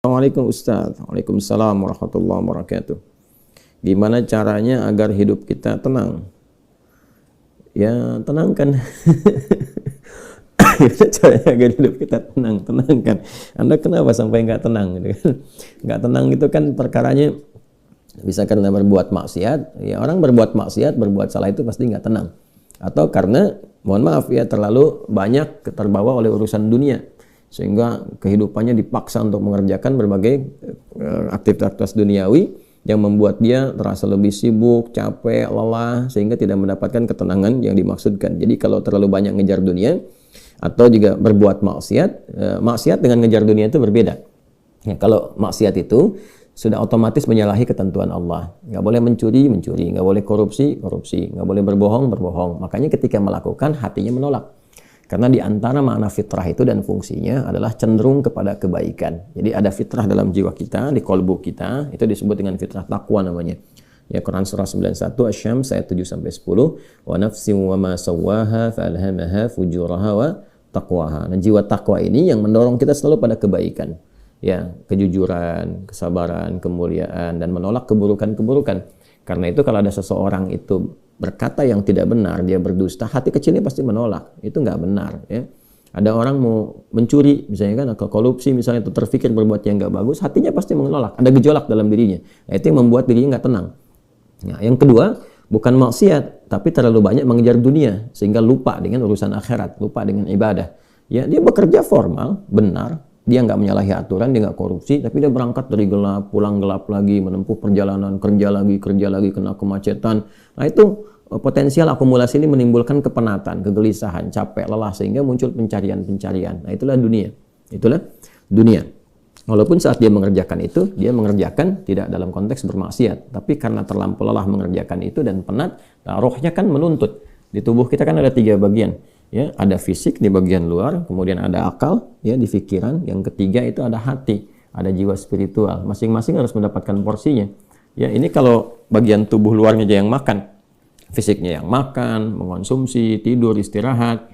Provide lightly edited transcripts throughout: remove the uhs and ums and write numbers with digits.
Assalamualaikum Ustaz. Waalaikumsalam warahmatullahi wabarakatuh. Gimana caranya agar hidup kita tenang? Ya, tenangkan. Gimana caranya agar hidup kita tenang? Tenangkan. Anda kenapa sampai nggak tenang? Nggak tenang itu kan perkaranya bisa karena berbuat maksiat. Ya, orang berbuat maksiat, berbuat salah itu pasti nggak tenang. Atau karena, mohon maaf ya, terlalu banyak terbawa oleh urusan dunia, sehingga kehidupannya dipaksa untuk mengerjakan berbagai aktivitas duniawi yang membuat dia terasa lebih sibuk, capek, lelah, sehingga tidak mendapatkan ketenangan yang dimaksudkan. Jadi kalau terlalu banyak ngejar dunia atau juga berbuat maksiat, maksiat dengan ngejar dunia itu berbeda. Ya, kalau maksiat itu sudah otomatis menyalahi ketentuan Allah. Nggak boleh mencuri, nggak boleh korupsi, nggak boleh berbohong. Makanya ketika melakukan, hatinya menolak. Karena di antara makna fitrah itu dan fungsinya adalah cenderung kepada kebaikan. Jadi ada fitrah dalam jiwa kita, di kolbu kita, itu disebut dengan fitrah taqwa namanya. Ya, Quran surah 91 Asy-Syams ayat 7-10, wa nafsin wa ma sawwaha fa'alhamaha fujuraha wa taqwaha. Nah, jiwa takwa ini yang mendorong kita selalu pada kebaikan. Ya, kejujuran, kesabaran, kemuliaan, dan menolak keburukan-keburukan. Karena itu kalau ada seseorang itu berkata yang tidak benar, dia berdusta, hati kecilnya pasti menolak. Itu nggak benar. Ya. Ada orang mau mencuri, misalnya kan, atau korupsi, misalnya, itu terfikir berbuat yang nggak bagus, hatinya pasti menolak. Ada gejolak dalam dirinya. Nah, itu yang membuat dirinya nggak tenang. Nah, yang kedua, bukan maksiat, tapi terlalu banyak mengejar dunia, sehingga lupa dengan urusan akhirat, lupa dengan ibadah. Ya, dia bekerja formal, benar, dia nggak menyalahi aturan, dia nggak korupsi, tapi dia berangkat dari gelap, pulang gelap lagi, menempuh perjalanan, kerja lagi, kena kemacetan. Nah, itu potensial akumulasi ini menimbulkan kepenatan, kegelisahan, capek, lelah, sehingga muncul pencarian-pencarian. Nah, itulah dunia. Itulah dunia. Walaupun saat dia mengerjakan itu, dia mengerjakan tidak dalam konteks bermaksiat, tapi karena terlampau lelah mengerjakan itu dan penat, nah, rohnya kan menuntut. Di tubuh kita kan ada 3 bagian. Ya, ada fisik di bagian luar, kemudian ada akal ya di pikiran, yang ketiga itu ada hati, ada jiwa spiritual. Masing-masing harus mendapatkan porsinya. Ya, ini kalau bagian tubuh luarnya aja yang makan, fisiknya yang makan, mengonsumsi, tidur, istirahat.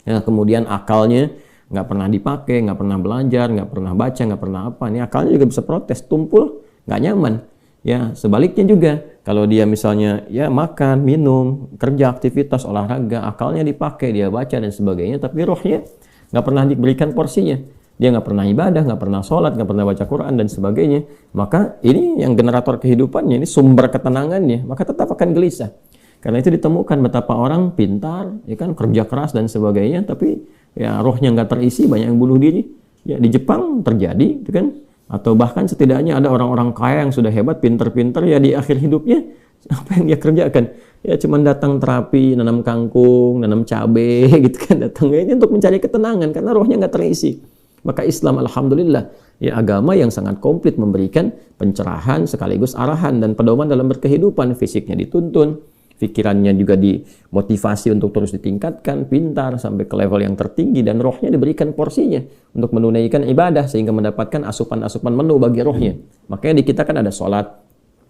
Ya, kemudian akalnya nggak pernah dipakai, nggak pernah belajar, nggak pernah baca, nggak pernah apa. Ini akalnya juga bisa protes, tumpul, nggak nyaman. Ya, sebaliknya juga, kalau dia misalnya ya makan, minum, kerja, aktivitas, olahraga, akalnya dipakai, dia baca dan sebagainya, tapi rohnya nggak pernah diberikan porsinya. Dia nggak pernah ibadah, nggak pernah sholat, nggak pernah baca Quran dan sebagainya. Maka ini yang generator kehidupannya, ini sumber ketenangannya, maka tetap akan gelisah. Karena itu ditemukan betapa orang pintar, ya kan, kerja keras dan sebagainya, tapi ya rohnya nggak terisi, banyak yang bunuh diri. Ya, di Jepang terjadi, itu kan. Atau bahkan setidaknya ada orang-orang kaya yang sudah hebat, pinter-pinter, ya di akhir hidupnya apa yang dia kerjakan? Ya cuma datang terapi, nanam kangkung, nanam cabai gitu kan, datangnya ini untuk mencari ketenangan karena rohnya nggak terisi. Maka Islam, alhamdulillah, ya agama yang sangat komplit, memberikan pencerahan sekaligus arahan dan pedoman dalam berkehidupan. Fisiknya dituntun, pikirannya juga dimotivasi untuk terus ditingkatkan, pintar sampai ke level yang tertinggi, dan rohnya diberikan porsinya untuk menunaikan ibadah sehingga mendapatkan asupan-asupan menu bagi rohnya. Makanya di kita kan ada sholat,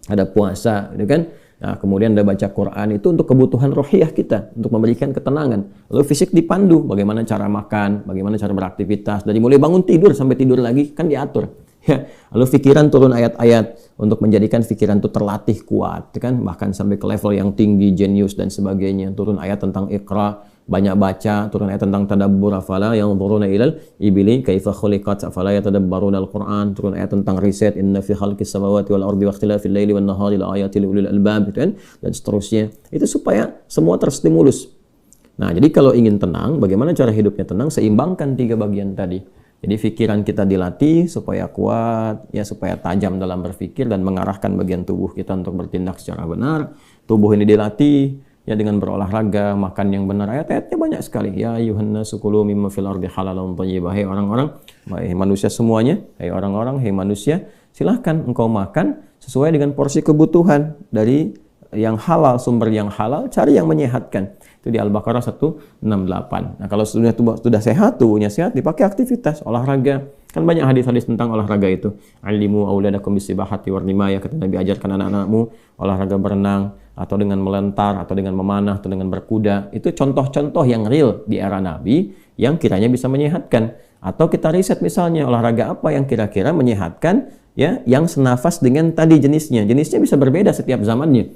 ada puasa, gitu kan? Nah, kemudian ada baca Quran, itu untuk kebutuhan rohiyah kita, untuk memberikan ketenangan. Lalu fisik dipandu, bagaimana cara makan, bagaimana cara beraktivitas, dari mulai bangun tidur sampai tidur lagi kan diatur. Ya, lalu pikiran turun ayat-ayat untuk menjadikan pikiran itu terlatih kuat, kan, bahkan sampai ke level yang tinggi, jenius dan sebagainya. Turun ayat tentang Iqra, banyak baca, turun ayat tentang tadabbur, afala yanzuruna ilal ibili kaifa khuliqat afala yatadabbaruna al-Qur'an, turun ayat tentang riset, inna fi khalqis samawati wal ardi wa ikhtilafil laili wan nahari la ayatil liulil albab, kan, dan seterusnya. Itu supaya semua terstimulus. Nah, jadi kalau ingin tenang, bagaimana cara hidupnya tenang? Seimbangkan 3 bagian tadi. Jadi pikiran kita dilatih supaya kuat, ya supaya tajam dalam berpikir dan mengarahkan bagian tubuh kita untuk bertindak secara benar. Tubuh ini dilatih ya dengan berolahraga, makan yang benar. Ayat-ayatnya banyak sekali. Ya ayyuhannasu kulu mimma fil ardi halalan thayyibah. Hai orang-orang, hai manusia semuanya, hai orang-orang, hai manusia, silahkan engkau makan sesuai dengan porsi kebutuhan dari yang halal, sumber yang halal, cari yang menyehatkan. Itu di Al-Baqarah 168. Nah, kalau sudah sehat, tubuhnya sehat, dipakai aktivitas, olahraga. Kan banyak hadis-hadis tentang olahraga itu. Alimu auladakum bisibahati warnimaya, kata Nabi, ajarkan anak-anakmu olahraga berenang, atau dengan melentar, atau dengan memanah, atau dengan berkuda. Itu contoh-contoh yang real di era Nabi, yang kiranya bisa menyehatkan. Atau kita riset misalnya olahraga apa yang kira-kira menyehatkan, ya, yang senafas dengan tadi jenisnya. Jenisnya bisa berbeda setiap zamannya.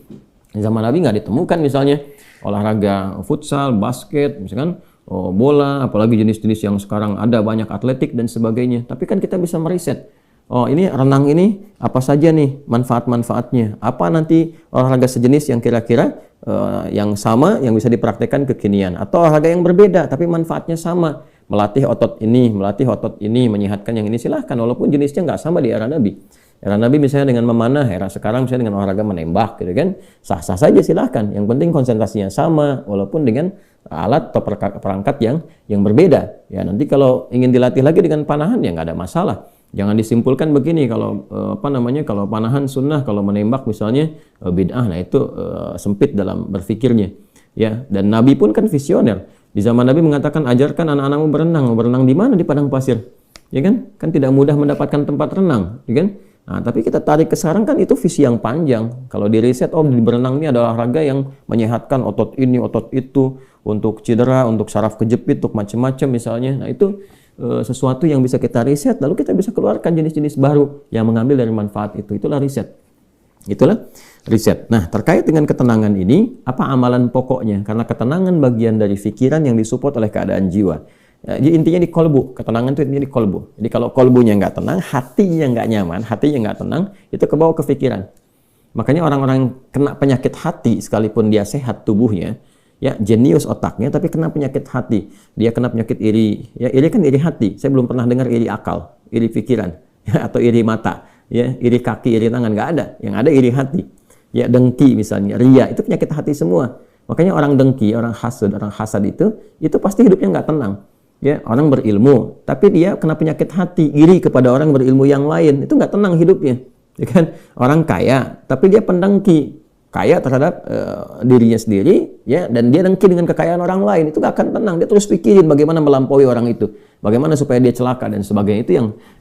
Zaman Nabi nggak ditemukan misalnya olahraga futsal, basket, misalkan bola, apalagi jenis-jenis yang sekarang ada banyak atletik dan sebagainya. Tapi kan kita bisa meriset. Oh, ini renang ini apa saja nih manfaat-manfaatnya? Apa nanti olahraga sejenis yang kira-kira yang sama yang bisa dipraktekkan kekinian, atau olahraga yang berbeda tapi manfaatnya sama, melatih otot ini, menyehatkan yang ini, silahkan walaupun jenisnya nggak sama di era Nabi. Era Nabi misalnya dengan memanah, era sekarang misalnya dengan olahraga menembak gitu kan, sah-sah saja silahkan. Yang penting konsentrasinya sama walaupun dengan alat atau perangkat yang berbeda. Ya nanti kalau ingin dilatih lagi dengan panahan ya nggak ada masalah. Jangan disimpulkan begini kalau kalau panahan sunnah, kalau menembak misalnya bid'ah, nah itu sempit dalam berfikirnya. Ya, dan Nabi pun kan visioner. Di zaman Nabi mengatakan ajarkan anak-anakmu berenang. Berenang di mana? Di padang pasir. Ya kan? Kan tidak mudah mendapatkan tempat renang, ya kan? Nah, tapi kita tarik ke sekarang kan itu visi yang panjang. Kalau di riset, di berenang ini adalah olahraga yang menyehatkan otot ini, otot itu, untuk cedera, untuk saraf kejepit, untuk macam-macam misalnya. Nah, itu sesuatu yang bisa kita riset, lalu kita bisa keluarkan jenis-jenis baru yang mengambil dari manfaat itu. Itulah riset. Itulah riset. Nah, terkait dengan ketenangan ini, apa amalan pokoknya? Karena ketenangan bagian dari pikiran yang disupport oleh keadaan jiwa. Ya, intinya di kolbu. Ketenangan itu intinya di kolbu. Jadi kalau kolbunya nggak tenang, hatinya nggak nyaman, hatinya nggak tenang, itu kebawa ke pikiran. Makanya orang-orang yang kena penyakit hati, sekalipun dia sehat tubuhnya, ya jenius otaknya, tapi kena penyakit hati. Dia kena penyakit iri. Ya, iri kan iri hati. Saya belum pernah dengar iri akal, iri pikiran, ya, atau iri mata, ya, iri kaki, iri tangan, nggak ada. Yang ada iri hati. Ya, dengki misalnya, ria, itu penyakit hati semua. Makanya orang dengki, orang hasad itu pasti hidupnya nggak tenang. Ya, orang berilmu, tapi dia kena penyakit hati, iri kepada orang berilmu yang lain, itu nggak tenang hidupnya. Ya kan? Orang kaya, tapi dia pendengki, kaya terhadap dirinya sendiri, ya, dan dia dengki dengan kekayaan orang lain, itu nggak akan tenang. Dia terus pikirin bagaimana melampaui orang itu, bagaimana supaya dia celaka dan sebagainya. Itu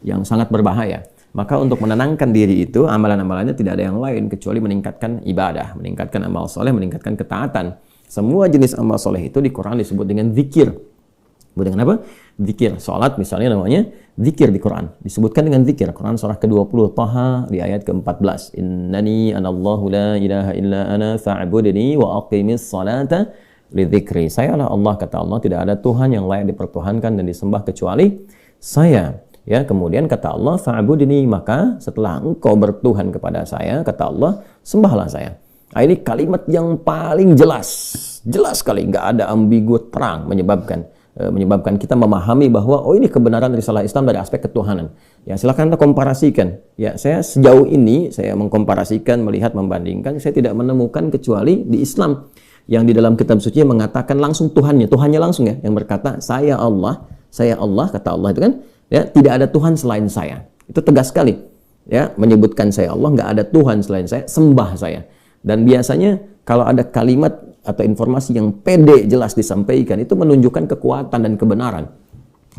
yang sangat berbahaya. Maka untuk menenangkan diri itu, amalan-amalannya tidak ada yang lain kecuali meningkatkan ibadah, meningkatkan amal soleh, meningkatkan ketaatan. Semua jenis amal soleh itu di Quran disebut dengan zikir. Dengan apa? Zikir. Salat misalnya namanya zikir di Quran. Disebutkan dengan zikir. Quran surah ke-20 Taha di ayat ke-14. Innani anallahu la ilaha illa ana fa'budni wa aqimis salata li dzikri. Sayalah Allah, kata Allah, tidak ada Tuhan yang layak dipertuhankan dan disembah kecuali saya. Ya, kemudian kata Allah fa'budni, maka setelah engkau bertuhan kepada saya, kata Allah, sembahlah saya. Nah, ini kalimat yang paling jelas sekali, nggak ada ambigu, terang, menyebabkan kita memahami bahwa ini kebenaran risalah Islam dari aspek ketuhanan. Ya, silakan kita komparasikan. Ya, saya sejauh ini saya mengkomparasikan, melihat, membandingkan, saya tidak menemukan kecuali di Islam yang di dalam kitab suci mengatakan langsung Tuhannya langsung, ya, yang berkata saya Allah, kata Allah itu kan, ya, tidak ada Tuhan selain saya. Itu tegas sekali. Ya, menyebutkan saya Allah, nggak ada Tuhan selain saya, sembah saya. Dan biasanya kalau ada kalimat atau informasi yang pede jelas disampaikan, itu menunjukkan kekuatan dan kebenaran.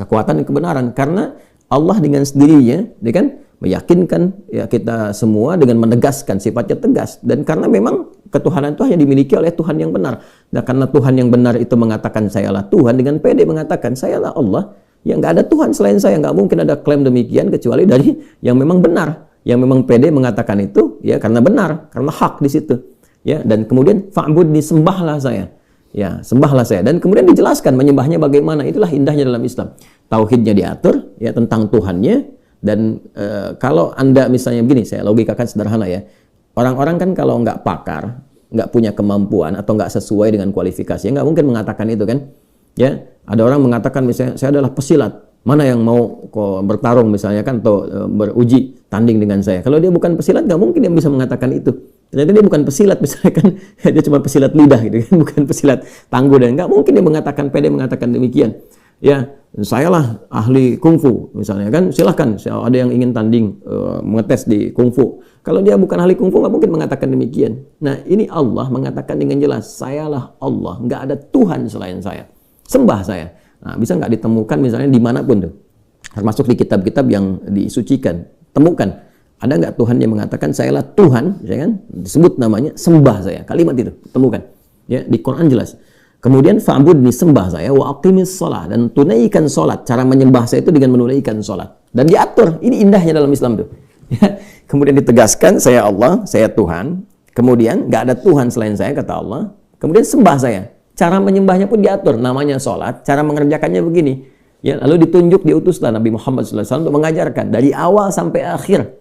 Kekuatan dan kebenaran karena Allah dengan sendirinya, dia kan meyakinkan, ya, kita semua dengan menegaskan sifatnya tegas, dan karena memang ketuhanan itu hanya dimiliki oleh Tuhan yang benar. Nah, karena Tuhan yang benar itu mengatakan sayalah Tuhan, dengan pede mengatakan sayalah Allah, ya nggak ada Tuhan selain saya. Nggak mungkin ada klaim demikian kecuali dari yang memang benar, yang memang pede mengatakan itu, ya, karena benar, karena hak di situ. Ya, dan kemudian fa'budni, sembahlah saya. Ya, sembahlah saya. Dan kemudian dijelaskan menyembahnya bagaimana. Itulah indahnya dalam Islam. Tauhidnya diatur, ya, tentang Tuhannya. Dan kalau Anda misalnya begini, saya logikakan sederhana, ya. Orang-orang kan kalau nggak pakar, nggak punya kemampuan atau nggak sesuai dengan kualifikasi, nggak mungkin mengatakan itu kan. Ya, ada orang mengatakan misalnya saya adalah pesilat. Mana yang mau bertarung misalnya kan, atau beruji tanding dengan saya. Kalau dia bukan pesilat, nggak mungkin dia bisa mengatakan itu. Ternyata dia bukan pesilat misalnya kan, dia cuma pesilat lidah gitu kan, bukan pesilat tangguh, dan nggak mungkin dia mengatakan, pede mengatakan demikian. Ya, saya lah ahli kungfu misalnya kan, silahkan ada yang ingin tanding mengetes di kungfu. Kalau dia bukan ahli kungfu nggak mungkin mengatakan demikian. Nah, ini Allah mengatakan dengan jelas, sayalah Allah, nggak ada Tuhan selain saya, sembah saya. Nah, bisa nggak ditemukan misalnya dimanapun tuh, termasuk di kitab-kitab yang disucikan, temukan. Ada nggak Tuhan yang mengatakan sayalah Tuhan, ya kan? Disebut namanya, sembah saya. Kalimat itu temukan. Ya, di Quran jelas. Kemudian fa'budni, sembah saya, wa aqimis shalah, dan tunaikan salat. Cara menyembah saya itu dengan menunaikan salat. Dan diatur. Ini indahnya dalam Islam tuh. Ya. Kemudian ditegaskan, saya Allah, saya Tuhan. Kemudian nggak ada Tuhan selain saya, kata Allah. Kemudian sembah saya. Cara menyembahnya pun diatur. Namanya salat. Cara mengerjakannya begini. Ya, lalu diutuslah Nabi Muhammad SAW untuk mengajarkan dari awal sampai akhir,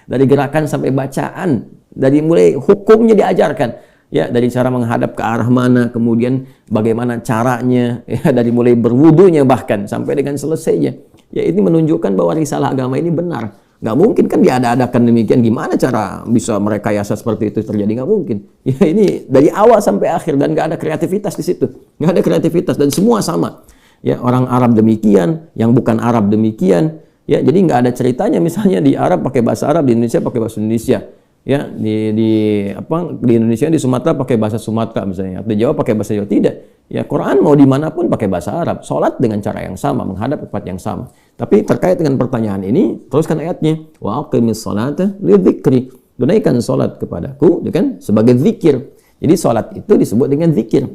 dari gerakan sampai bacaan, dari mulai hukumnya diajarkan. Ya, dari cara menghadap ke arah mana, kemudian bagaimana caranya, ya, dari mulai berwudunya bahkan sampai dengan selesainya. Ya, ini menunjukkan bahwa risalah agama ini benar. Nggak mungkin kan diada-adakan demikian. Gimana cara bisa merekayasa seperti itu terjadi? Nggak mungkin. Ya, ini dari awal sampai akhir dan nggak ada kreativitas di situ. Nggak ada kreativitas dan semua sama. Ya, orang Arab demikian, yang bukan Arab demikian. Ya, jadi nggak ada ceritanya misalnya di Arab pakai bahasa Arab, di Indonesia pakai bahasa Indonesia. Ya, di Indonesia, di Sumatera pakai bahasa Sumatera misalnya, atau di Jawa pakai bahasa Jawa. Tidak. Ya, Quran mau dimanapun pakai bahasa Arab. Salat dengan cara yang sama, menghadap ke tempat yang sama. Tapi terkait dengan pertanyaan ini, teruskan ayatnya. Wa aqimis salata lidzikri. Tunaikan salat kepadaku, kan, sebagai zikir. Jadi salat itu disebut dengan zikir.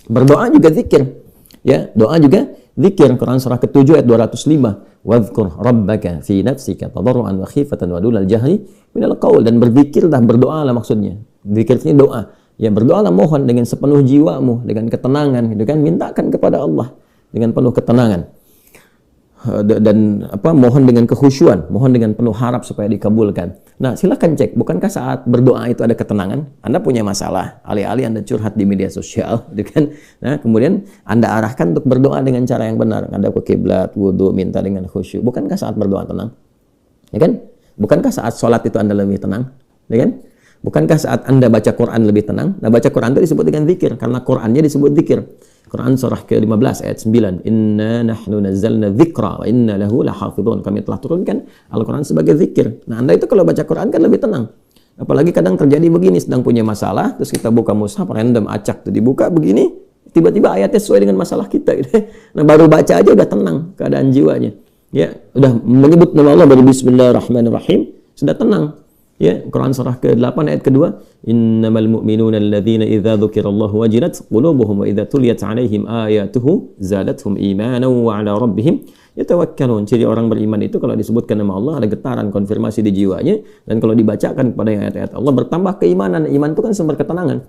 Berdoa juga zikir. Ya, doa juga zikir. Quran surah ke-7 ayat 205. Wadhkur rabbaka fi nafsika tadarruan wa khifatan wa dunal jahri minal qaul, dan berzikirlah, berdoalah maksudnya. Zikir ini doa. Ya, berdoalah, mohon dengan sepenuh jiwamu, dengan ketenangan, gitu kan, mintakan kepada Allah dengan penuh ketenangan. Dan mohon dengan kekhusyuan, mohon dengan penuh harap supaya dikabulkan. Nah, silakan cek, bukankah saat berdoa itu ada ketenangan? Anda punya masalah, alih-alih Anda curhat di media sosial, gitu kan? Nah, kemudian Anda arahkan untuk berdoa dengan cara yang benar, Anda ke kiblat, wudu, minta dengan khusyuk. Bukankah saat berdoa tenang? Ya kan? Bukankah saat sholat itu Anda lebih tenang? Ya kan? Bukankah saat Anda baca Quran lebih tenang? Nah, baca Quran itu disebut dengan zikir, karena Qurannya disebut zikir. Quran surah ke-15 ayat 9. Inna nahnu nazzalna dzikra wa inna lahu lahafidhun. Kami telah turunkan Al-Quran sebagai zikir. Nah, Anda itu kalau baca Quran kan lebih tenang. Apalagi kadang terjadi begini, sedang punya masalah, terus kita buka mushaf random, acak tuh dibuka begini, tiba-tiba ayatnya sesuai dengan masalah kita gitu. Nah, baru baca aja udah tenang keadaan jiwanya. Ya, udah menyebut nama Allah dari bismillahirrahmanirrahim, sudah tenang. Ya, Quran surah ke-8 ayat kedua, innamal mu'minuna alladzina idza dzukirallahu wajilat qulubuhum wa idza tuliyat 'alaihim ayatuhu zadatuhum imanan wa 'ala rabbihim yatawakkalun. Ciri orang beriman itu kalau disebutkan nama Allah ada getaran konfirmasi di jiwanya, dan kalau dibacakan kepada ayat-ayat Allah bertambah keimanan. Iman itu kan sumber ketenangan.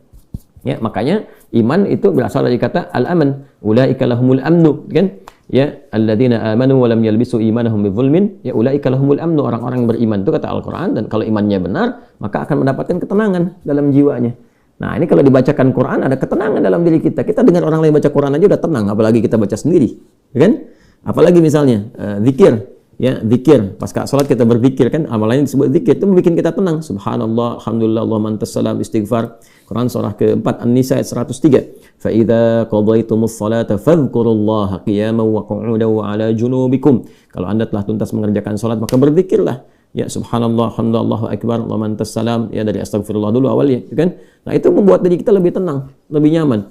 Ya, makanya iman itu berasal dari kata al-aman. Ulaika lahumul amnu, kan? Ya, alladzina amanu wa lam yalbisu imanahum bidzulmin, ya ulaika lahumul amnu. Orang-orang yang beriman itu kata Al-Qur'an, dan kalau imannya benar, maka akan mendapatkan ketenangan dalam jiwanya. Nah, ini kalau dibacakan Quran ada ketenangan dalam diri kita. Kita dengar orang lain baca Quran aja udah tenang, apalagi kita baca sendiri, kan? Apalagi misalnya zikir. Ya, zikir. Pasca salat kita berzikir, kan, amalannya disebut zikir. Itu membuat kita tenang. Subhanallah, alhamdulillah, Allahumma antas salam, istighfar. Quran surah ke-4 An-Nisa ayat 103. Fa idza qadaytumus salata fadhkurullaha qiyaman wa qu'udan wa 'ala junubikum. Kalau Anda telah tuntas mengerjakan salat, maka berzikirlah. Ya, subhanallah, alhamdulillah, Allahu akbar, Allahumma antas salam. Ya, dari astagfirullah dulu awalnya, kan? Nah, itu membuat diri kita lebih tenang, lebih nyaman.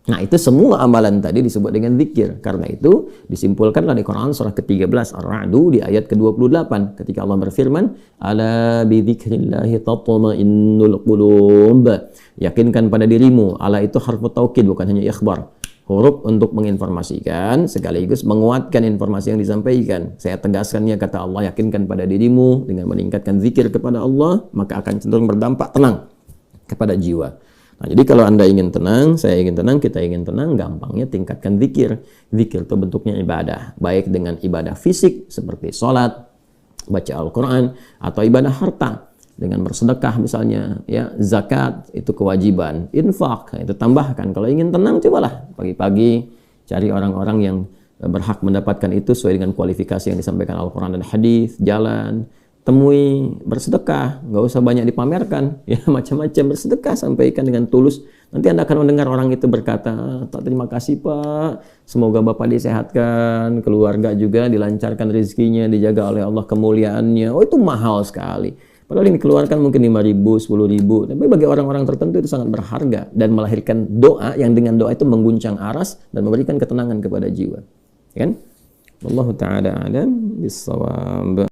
Nah, itu semua amalan tadi disebut dengan zikir. Karena itu disimpulkanlah di Quran surah ke-13 Ar-Ra'du di ayat ke-28 ketika Allah berfirman, ala bi dzikrillahi tatma'innul qulub. Yakinkan pada dirimu. Ala itu harfu taukid, bukan hanya ikhbar. Huruf untuk menginformasikan sekaligus menguatkan informasi yang disampaikan. Saya tegaskannya, kata Allah, yakinkan pada dirimu dengan meningkatkan zikir kepada Allah, maka akan cenderung berdampak tenang kepada jiwa. Nah, jadi kalau Anda ingin tenang, saya ingin tenang, kita ingin tenang, gampangnya tingkatkan zikir. Zikir itu bentuknya ibadah, baik dengan ibadah fisik seperti sholat, baca Al-Quran, atau ibadah harta dengan bersedekah misalnya, ya, zakat itu kewajiban, infak itu tambahkan. Kalau ingin tenang, cobalah pagi-pagi cari orang-orang yang berhak mendapatkan itu sesuai dengan kualifikasi yang disampaikan Al-Quran dan hadis, jalan, temui, bersedekah, nggak usah banyak dipamerkan, ya, macam-macam, bersedekah, sampaikan dengan tulus. Nanti Anda akan mendengar orang itu berkata, tak, terima kasih Pak, semoga Bapak disehatkan, keluarga juga dilancarkan rezekinya, dijaga oleh Allah kemuliaannya. Oh, itu mahal sekali. Padahal yang dikeluarkan mungkin 5.000, 10.000, tapi bagi orang-orang tertentu itu sangat berharga dan melahirkan doa yang dengan doa itu mengguncang aras dan memberikan ketenangan kepada jiwa. Kan? Wallahu ta'ala a'lam bis-shawab.